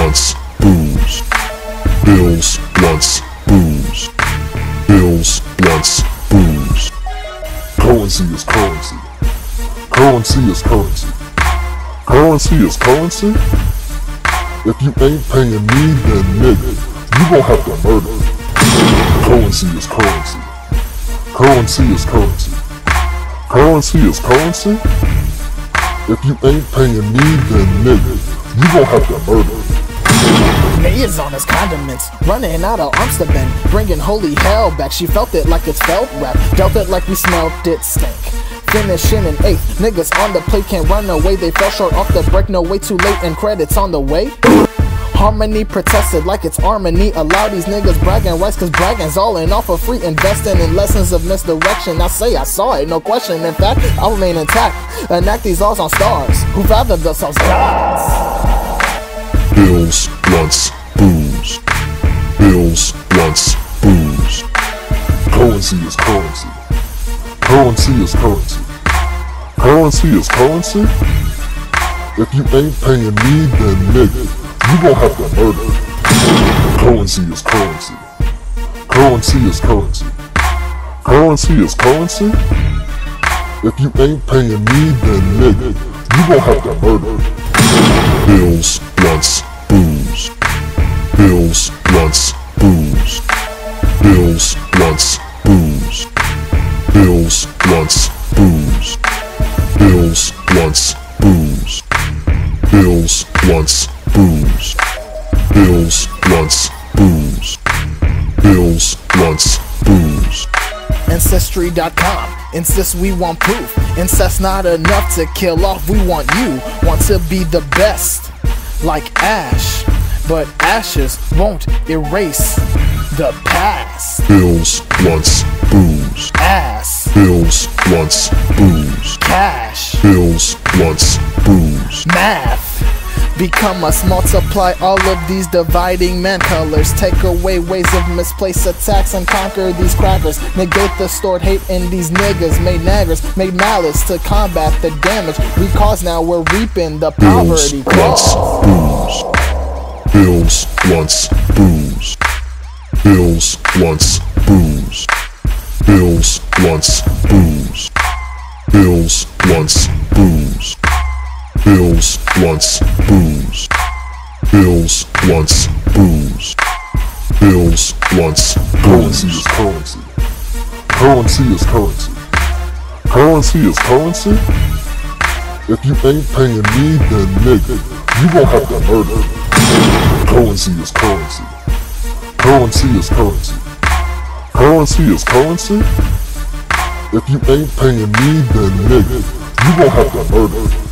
blunts, booze. Bills, blunts, booze. Bills, blunts, booze. Currency is currency. Currency is currency. Currency is currency? If you ain't paying me, then nigga, you gon' have to murder me. Currency is currency. Currency is currency. Currency is currency? If you ain't paying me, then nigga, you gon' have to murder me. Mayors on his condiments, running out of arms to bend, bringing holy hell back. She felt it like it's felt rap, dealt it like we smelled it stink. Finishing in 8th, niggas on the plate can't run away. They fell short off the break, no way too late, and credits on the way. Harmony protested like it's harmony. Allow these niggas bragging rights, cause bragging's all in all for free. Investing in lessons of misdirection. I say I saw it, no question. In fact, I'll remain intact. Enact these laws on stars who fathom themselves gods. Bills, blunts, booze. Bills, blunts, booze. Currency is currency. Currency is currency. Currency is currency? If you ain't paying me, then nigga, you gon' have to murder me. Currency is currency. Currency is currency. Currency is currency? If you ain't paying me, then nigga, you gon' have to murder me. Bills, blunts, booze. Bills, blunts, booze. Bills, blunts, booze. Bills, blunts, booze. Bills, blunts, booze. Bills, blunts, booze. Bills, blunts, booze. Bills, blunts, booze. Ancestry.com insists we want proof. Incest not enough to kill off, we want you. Want to be the best, like ash. But ashes won't erase the past. Bills, blunts, booze. Ass. Bills, blunts, booze. Cash. Bills, blunts, booze. Math. Become us, multiply all of these dividing man colors. Take away ways of misplaced attacks and conquer these crackers. Negate the stored hate in these niggas. Made naggers, made malice to combat the damage we cause. Now we're reaping the poverty blunts, booze. Bills, blunts, booze. Bills, blunts, booze. Bills, blunts, booze. Bills, blunts, booze. Bills, blunts, booze. Bills, blunts, booze. Bills, blunts, currency is currency. Currency is currency. Currency is currency? If you ain't paying me, then nigga, you gon' have to murder me. Currency is currency. Currency is currency. Currency is currency? If you ain't paying me, then nigga, you gon' have to murder me.